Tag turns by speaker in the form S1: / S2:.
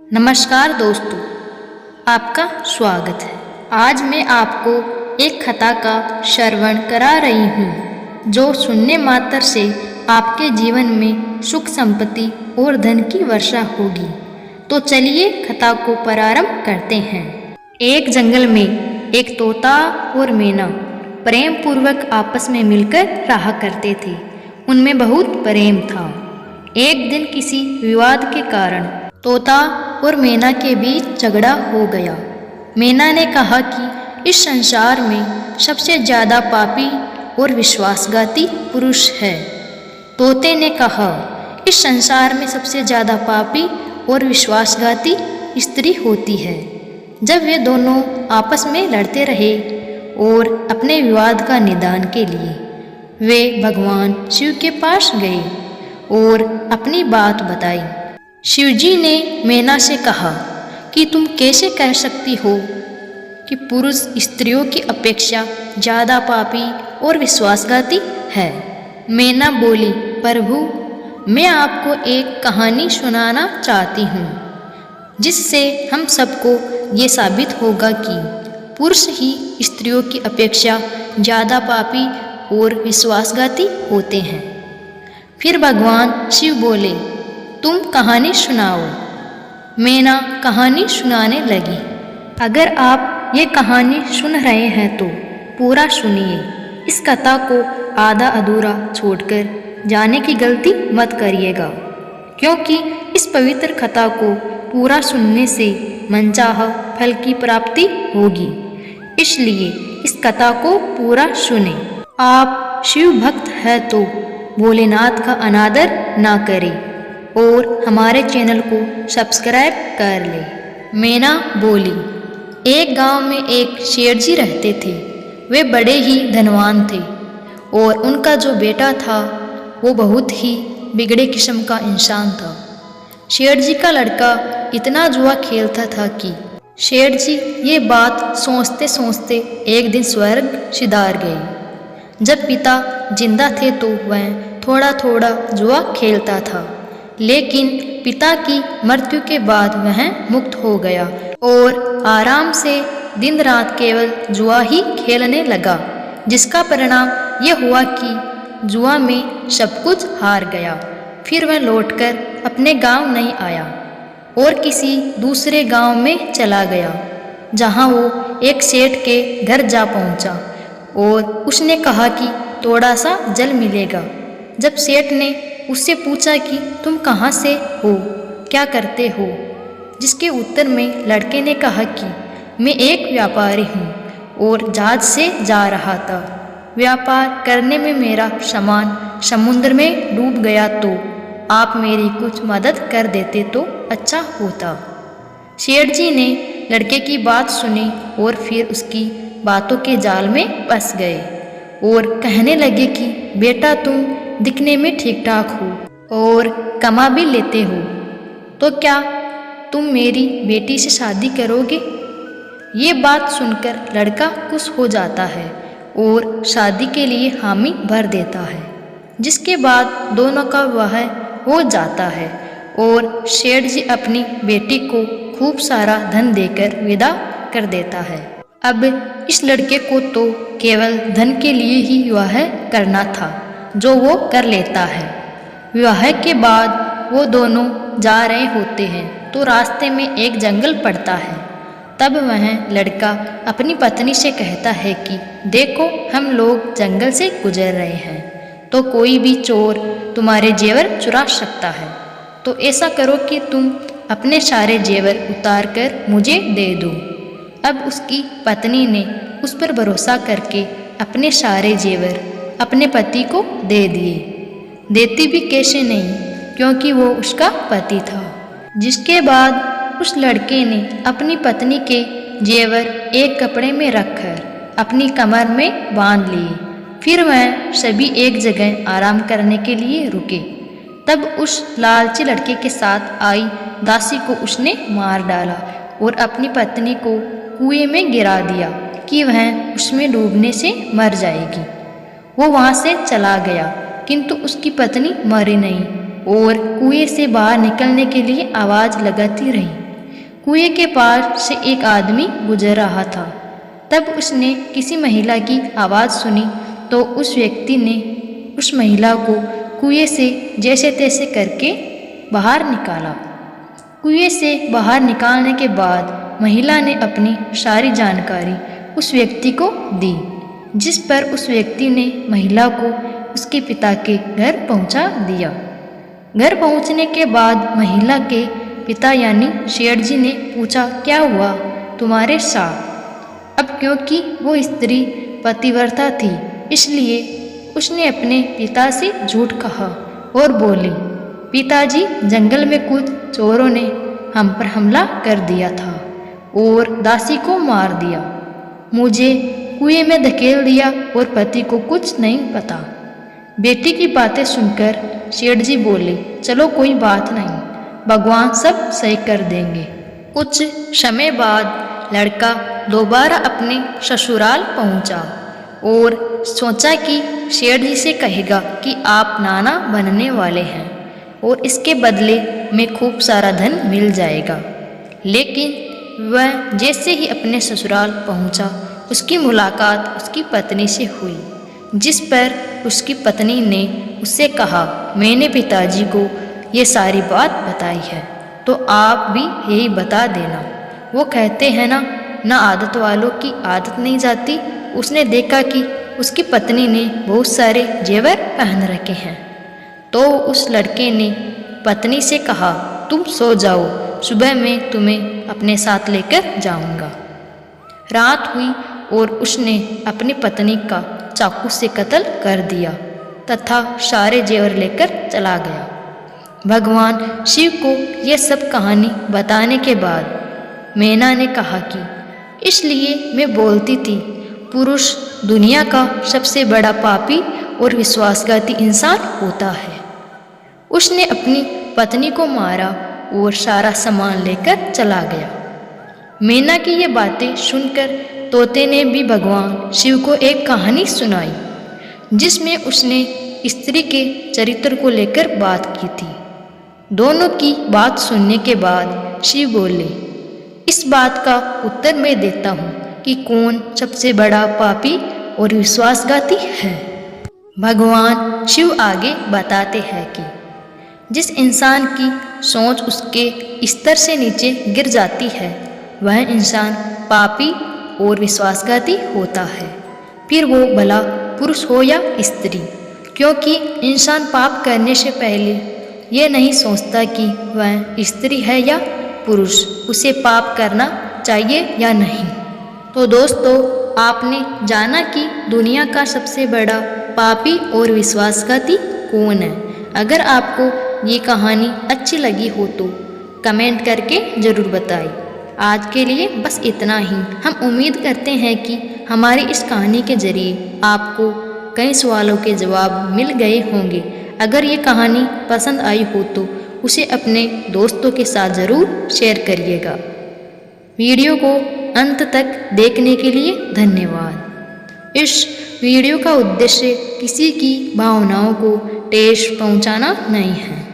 S1: नमस्कार दोस्तों, आपका स्वागत है। आज मैं आपको एक कथा का श्रवण करा रही हूँ जो सुनने मात्र से आपके जीवन में सुख संपत्ति और धन की वर्षा होगी। तो चलिए कथा को प्रारंभ करते हैं। एक जंगल में एक तोता और मैना प्रेम पूर्वक आपस में मिलकर रहा करते थे। उनमें बहुत प्रेम था। एक दिन किसी विवाद के कारण तोता और मैना के बीच झगड़ा हो गया। मैना ने कहा कि इस संसार में सबसे ज़्यादा पापी और विश्वासघाती पुरुष है। तोते ने कहा, इस संसार में सबसे ज़्यादा पापी और विश्वासघाती स्त्री होती है। जब वे दोनों आपस में लड़ते रहे और अपने विवाद का निदान के लिए वे भगवान शिव के पास गए और अपनी बात बताई। शिवजी ने मैना से कहा कि तुम कैसे कह सकती हो कि पुरुष स्त्रियों की अपेक्षा ज़्यादा पापी और विश्वासघाती है। मैना बोली, प्रभु, मैं आपको एक कहानी सुनाना चाहती हूँ जिससे हम सबको ये साबित होगा कि पुरुष ही स्त्रियों की अपेक्षा ज़्यादा पापी और विश्वासघाती होते हैं। फिर भगवान शिव बोले, तुम कहानी सुनाओ। मैना कहानी सुनाने लगी। अगर आप ये कहानी सुन रहे हैं तो पूरा सुनिए। इस कथा को आधा अधूरा छोड़कर जाने की गलती मत करिएगा, क्योंकि इस पवित्र कथा को पूरा सुनने से मनचाहा फल की प्राप्ति होगी। इसलिए इस कथा को पूरा सुने। आप शिव भक्त है तो भोलेनाथ का अनादर ना करें और हमारे चैनल को सब्सक्राइब कर ले। मैना बोली, एक गांव में एक शेर जी रहते थे। वे बड़े ही धनवान थे और उनका जो बेटा था वो बहुत ही बिगड़े किस्म का इंसान था। शेर जी का लड़का इतना जुआ खेलता था कि शेर जी ये बात सोचते सोचते एक दिन स्वर्ग सिधार गए। जब पिता जिंदा थे तो वह थोड़ा थोड़ा जुआ खेलता था, लेकिन पिता की मृत्यु के बाद वह मुक्त हो गया और आराम से दिन रात केवल जुआ ही खेलने लगा, जिसका परिणाम यह हुआ कि जुआ में सब कुछ हार गया। फिर वह लौटकर अपने गांव नहीं आया और किसी दूसरे गांव में चला गया, जहां वो एक सेठ के घर जा पहुंचा और उसने कहा कि थोड़ा सा जल मिलेगा। जब सेठ ने उससे पूछा कि तुम कहाँ से हो, क्या करते हो, जिसके उत्तर में लड़के ने कहा कि मैं एक व्यापारी हूँ और जहाज से जा रहा था। व्यापार करने में मेरा सामान समुद्र में डूब गया, तो आप मेरी कुछ मदद कर देते तो अच्छा होता। शेठ जी ने लड़के की बात सुनी और फिर उसकी बातों के जाल में फंस गए और कहने लगे कि बेटा, तुम दिखने में ठीक ठाक हो और कमा भी लेते हो, तो क्या तुम मेरी बेटी से शादी करोगे? ये बात सुनकर लड़का खुश हो जाता है और शादी के लिए हामी भर देता है, जिसके बाद दोनों का विवाह हो जाता है और शेठ जी अपनी बेटी को खूब सारा धन देकर विदा कर देता है। अब इस लड़के को तो केवल धन के लिए ही विवाह करना था, जो वो कर लेता है। विवाह के बाद वो दोनों जा रहे होते हैं तो रास्ते में एक जंगल पड़ता है। तब वह लड़का अपनी पत्नी से कहता है कि देखो, हम लोग जंगल से गुजर रहे हैं तो कोई भी चोर तुम्हारे जेवर चुरा सकता है, तो ऐसा करो कि तुम अपने सारे जेवर उतार कर मुझे दे दो। अब उसकी पत्नी ने उस पर भरोसा करके अपने सारे जेवर अपने पति को दे दिए। देती भी कैसे नहीं, क्योंकि वो उसका पति था। जिसके बाद उस लड़के ने अपनी पत्नी के जेवर एक कपड़े में रखकर अपनी कमर में बांध लिए। फिर वह सभी एक जगह आराम करने के लिए रुके। तब उस लालची लड़के के साथ आई दासी को उसने मार डाला और अपनी पत्नी को कुएं में गिरा दिया कि वह उसमें डूबने से मर जाएगी। वो वहाँ से चला गया, किंतु उसकी पत्नी मरी नहीं और कुएं से बाहर निकलने के लिए आवाज़ लगाती रही, कुएं के पार से एक आदमी गुजर रहा था। तब उसने किसी महिला की आवाज़ सुनी तो उस व्यक्ति ने उस महिला को कुएं से जैसे तैसे करके बाहर निकाला। कुएं से बाहर निकालने के बाद महिला ने अपनी सारी जानकारी उस व्यक्ति को दी, जिस पर उस व्यक्ति ने महिला को उसके पिता के घर पहुंचा दिया। घर पहुंचने के बाद महिला के पिता यानी शेठ जी ने पूछा, क्या हुआ तुम्हारे साथ? अब क्योंकि वो स्त्री पतिव्रता थी, इसलिए उसने अपने पिता से झूठ कहा और बोली, पिताजी, जंगल में कुछ चोरों ने हम पर हमला कर दिया था और दासी को मार दिया। मुझे कुएं में धकेल दिया और पति को कुछ नहीं पता। बेटी की बातें सुनकर सेठ जी बोले, चलो कोई बात नहीं, भगवान सब सही कर देंगे। कुछ समय बाद लड़का दोबारा अपने ससुराल पहुंचा और सोचा कि सेठ जी से कहेगा कि आप नाना बनने वाले हैं और इसके बदले में खूब सारा धन मिल जाएगा। लेकिन वह जैसे ही अपने ससुराल पहुंचा, उसकी मुलाकात उसकी पत्नी से हुई, जिस पर उसकी पत्नी ने उससे कहा, मैंने पिताजी को ये सारी बात बताई है तो आप भी यही बता देना। वो कहते हैं ना आदत वालों की आदत नहीं जाती। उसने देखा कि उसकी पत्नी ने बहुत सारे जेवर पहन रखे हैं, तो उस लड़के ने पत्नी से कहा, तुम सो जाओ, सुबह मैं तुम्हें अपने साथ लेकर जाऊंगा। रात हुई और उसने अपनी पत्नी का चाकू से कत्ल कर दिया तथा सारे जेवर लेकर चला गया। भगवान शिव को यह सब कहानी बताने के बाद मैना ने कहा कि इसलिए मैं बोलती थी, पुरुष दुनिया का सबसे बड़ा पापी और विश्वासघाती इंसान होता है। उसने अपनी पत्नी को मारा और सारा सामान लेकर चला गया। मैना की ये बातें सुनकर तोते ने भी भगवान शिव को एक कहानी सुनाई, जिसमें उसने स्त्री के चरित्र को लेकर बात की थी। दोनों की बात सुनने के बाद शिव बोले, इस बात का उत्तर मैं देता हूँ कि कौन सबसे बड़ा पापी और विश्वासघाती है। भगवान शिव आगे बताते हैं कि जिस इंसान की सोच उसके स्तर से नीचे गिर जाती है, वह इंसान पापी और विश्वासघाती होता है, फिर वो भला पुरुष हो या स्त्री, क्योंकि इंसान पाप करने से पहले ये नहीं सोचता कि वह स्त्री है या पुरुष, उसे पाप करना चाहिए या नहीं। तो दोस्तों, आपने जाना कि दुनिया का सबसे बड़ा पापी और विश्वासघाती कौन है। अगर आपको ये कहानी अच्छी लगी हो तो कमेंट करके ज़रूर बताएं। आज के लिए बस इतना ही। हम उम्मीद करते हैं कि हमारी इस कहानी के ज़रिए आपको कई सवालों के जवाब मिल गए होंगे। अगर ये कहानी पसंद आई हो तो उसे अपने दोस्तों के साथ ज़रूर शेयर करिएगा। वीडियो को अंत तक देखने के लिए धन्यवाद। इस वीडियो का उद्देश्य किसी की भावनाओं को ठेस पहुंचाना नहीं है।